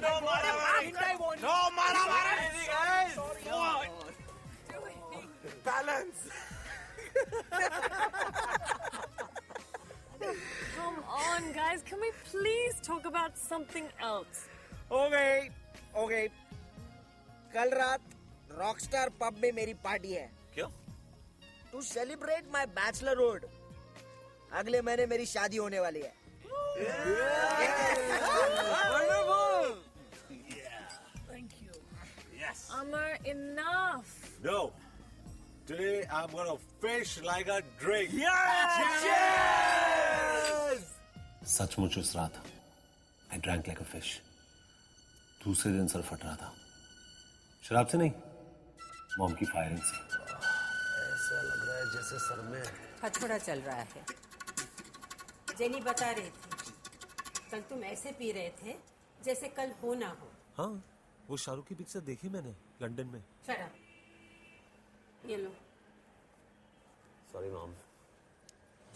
No mara. No mara. Balance. Come on, guys. Can we please talk about something else? Okay कल रात rockstar pub में मेरी party है. क्यों? To celebrate my bachelorhood. अगले महीने मेरी शादी होने वाली है. Wonderful. Yes. Amar, enough. No. Today I'm gonna fish like a drink. Yes. सचमुच उस रात I drank like a fish. दूसरे दिन सर फट रहा था. शराब से नहीं, मॉम की फायरिंग से. ऐसा लग रहा है जैसे सर में हथौड़ा चल रहा है. जेनी बता रही थी कल तुम ऐसे पी रहे थे जैसे कल हो ना हो. हाँ, वो शाहरुख की पिक्चर देखी मैंने लंदन में. शराब ये लो. Sorry mom.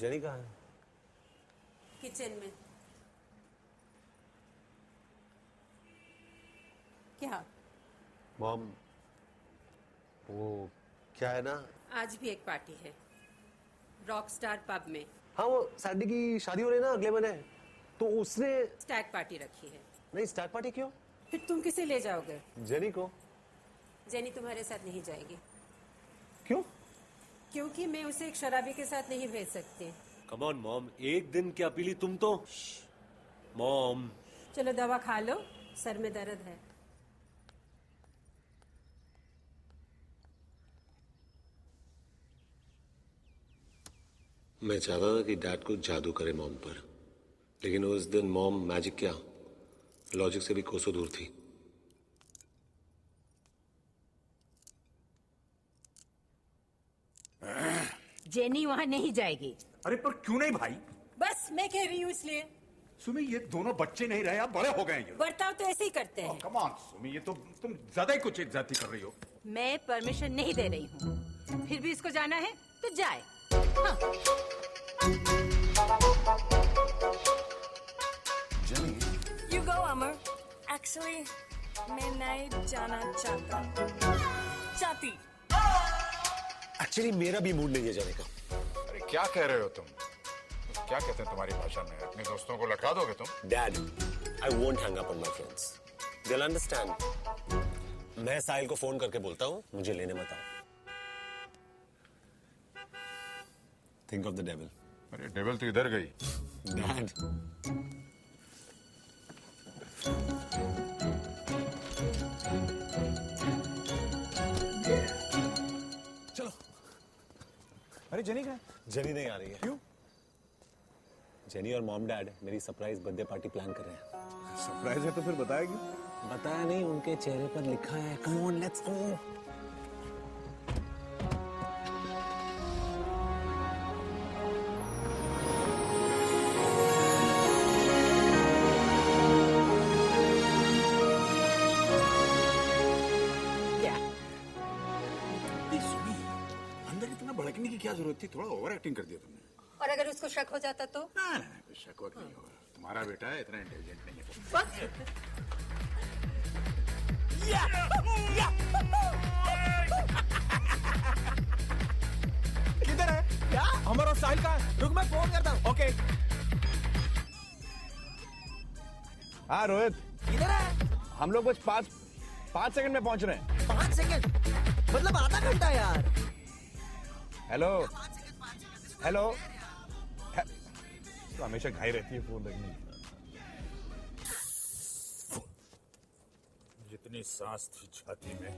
जेनी कहाँ है? किचन में. क्या? मॉम, वो क्या है ना. आज भी एक पार्टी है रॉक स्टार पब में. हाँ, वो सैंडी की शादी हो रही है ना अगले महीने, तो उसने स्टैग पार्टी रखी है. नहीं, स्टार्ट पार्टी क्यों? फिर तुम किसे ले जाओगे? जेनी को. जेनी तुम्हारे साथ नहीं जाएगी. क्यों? क्योंकि मैं उसे एक शराबी के साथ नहीं भेज सकती. कम ऑन मॉम, एक दिन क्या पी ली तुम तो. मॉम. चलो दवा खा लो, सर में दर्द है. मैं चाहता था कि डैड को जादू करे मॉम पर, लेकिन उस दिन मॉम मैजिक क्या, लॉजिक से भी कोसों दूर थी. जेनी वहाँ नहीं जाएगी. अरे पर क्यों नहीं भाई? बस मैं कह रही हूँ इसलिए. सुमी, ये दोनों बच्चे नहीं रहे, आप बड़े हो गए ये. बर्ताव तो ऐसे ही करते हैं. कम ऑन सुमी, ये तो तुम ज्यादा ही कुछ इज्जती कर रही हो. मैं परमिशन नहीं दे रही हूँ. फिर भी इसको जाना है तो जाए. हाँ. You go, Amar. Actually, मैं नहीं जाना चाहती. एक्चुअली मेरा भी मूड नहीं है जाने का. अरे क्या कह रहे हो तुम? क्या कहते हैं तुम्हारी भाषा में? अपने दोस्तों को लटका दोगे तुम? Dad, I won't hang up on my friends. They will understand. मैं साहिल को फोन करके बोलता हूँ, मुझे लेने मत आओ. Think of the devil. अरे डेविल तो इधर गई. डैड. चलो. अरे जेनी कहाँ है? जेनी नहीं आ रही है. क्यों? जेनी और मॉम डैड मेरी सरप्राइज बर्थडे पार्टी प्लान कर रहे हैं. सरप्राइज है तो फिर बताएगी? बताया नहीं, उनके चेहरे पर लिखा है. Come on, let's go. अंदर इतना भड़कने की क्या जरूरत थी? थोड़ा ओवर एक्टिंग कर दिया तुमने. और अगर उसको शक हो जाता तो? ना कुछ शक वक नहीं होगा. तुम्हारा बेटा है, इतना इंटेलिजेंट नहीं है. किधर है? क्या? अमर और साहिल का है? रुक, मैं फोन करता हूँ. ओके. हाँ रोहित, किधर है? हम लोग बस 5 सेकंड में पहुंच रहे हैं. 5 सेकंड मतलब आधा घंटा यार. Hello hello. तो हमेशा घाई रहती है फोन रखने की. जितनी सांस थी छाती में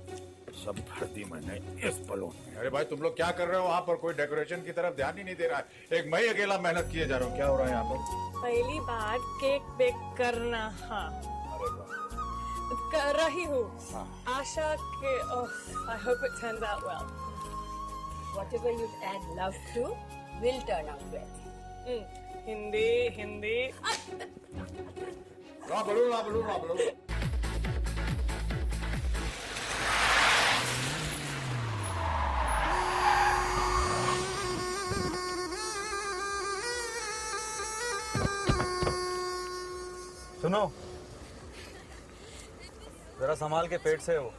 सब भर दी मैंने इस बलून में. अरे भाई तुम लोग क्या कर रहे हो वहाँ पर? कोई डेकोरेशन की तरफ ध्यान ही नहीं दे रहा है. एक मैं ही अकेला मेहनत किए जा रहा हूँ. क्या हो रहा है यहाँ पर? पहली बार केक बेक करना. हाँ, अरे वाह. कर रही हूँ. आशा के. I hope it turns out well. Whatever you add love to will turn out well. Hindi. ला बलून. सुनो, जरा संभाल के पेट से हो।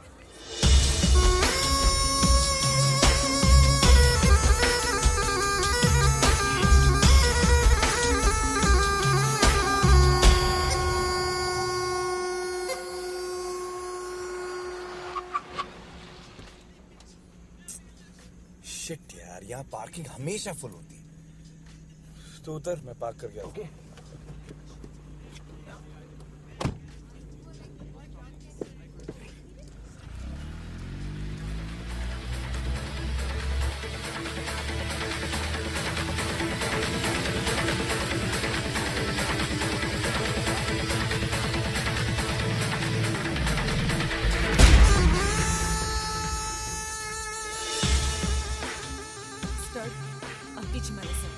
शिट यार, यहाँ पार्किंग हमेशा फुल होती है। तो उतर, मैं पार्क कर गया। Okay. I'll teach him a lesson.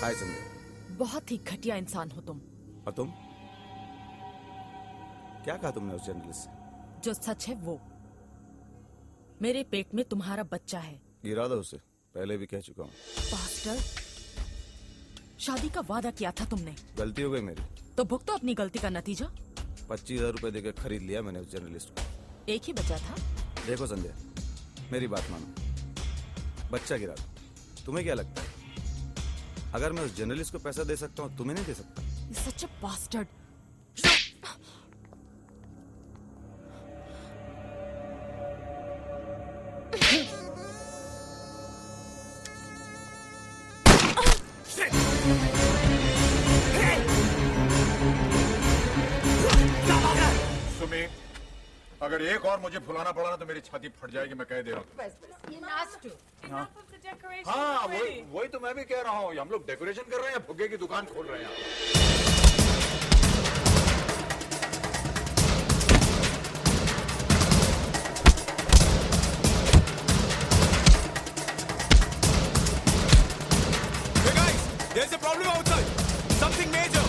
हाय संजय। बहुत ही घटिया इंसान हो तुम। और तुम क्या कहा तुमने उस जर्नलिस्ट से? जो सच है वो, मेरे पेट में तुम्हारा बच्चा है। गिरा दो उसे, पहले भी कह चुका हूँ। पास्टर, शादी का वादा किया था तुमने, गलती हो गई मेरी। तो भुगतो अपनी गलती का नतीजा। 25,000 रुपए देकर खरीद लिया मैंने उस जर्नलिस्ट को। एक ही बचा था। देखो संजय, मेरी बात मानो, बच्चा गिरा दो। तुम्हें क्या लगता है अगर मैं उस जर्नलिस्ट को पैसा दे सकता हूँ, तुम्हें नहीं दे सकता? सच अ बास्टर्ड। सुमी, अगर एक और मुझे फुलाना पड़ा ना तो मेरी छाती फट जाएगी, मैं कह दे रहा हूँ। बस बस, ये last two. Enough of the decoration हाँ, already. वही तो मैं भी कह रहा हूँ। हम लोग डेकोरेशन कर रहे हैं या फुग्गे की दुकान खोल रहे हैं? Hey guys, there's a problem outside. Something major.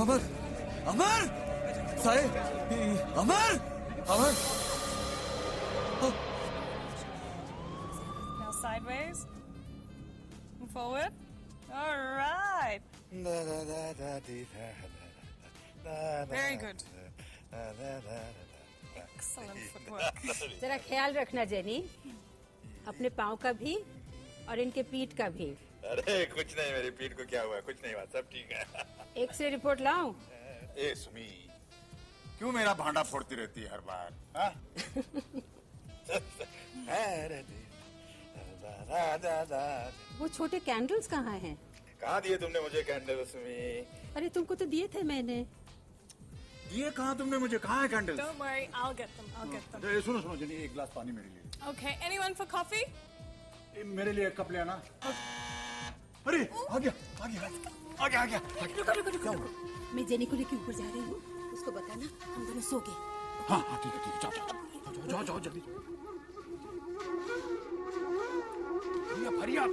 Amar, Amar, Saheb, Amar, Amar. Now sideways. And forward. All right. Very good. Excellent footwork. जरा ख्याल रखना जेनी, अपने पाँव का भी और इनके पीठ का भी। अरे कुछ नहीं, मेरी पीठ को क्या हुआ? कुछ नहीं हुआ, सब ठीक है। एक्सरे रिपोर्ट लाऊं? ए सुमी, क्यों मेरा भांडा फोड़ती रहती है हर बार? हाँ? वो छोटे कैंडल्स कहाँ हैं? कहाँ दिए तुमने मुझे कैंडल सुमी? अरे तुमको तो दिए थे मैंने। दिए कहाँ तुमने मुझे? कहाँ है candle? Don't worry, I'll get them. I'll get them. सुनो सुनो जनी, एक गिलास पानी मेरे लिए। Okay, anyone for coffee? मेरे लिए एक कप ले आना। अरे आ गया आ गया आ गया आ गया। रुको रुको रुको रुको, मैं जेनी को लेके ऊपर जा रही हूँ, उसको बताना हम दोनों सो गए। हाँ हाँ ठीक है जाओ जाओ जाओ जाओ जल्दी। हरी up, hurry up.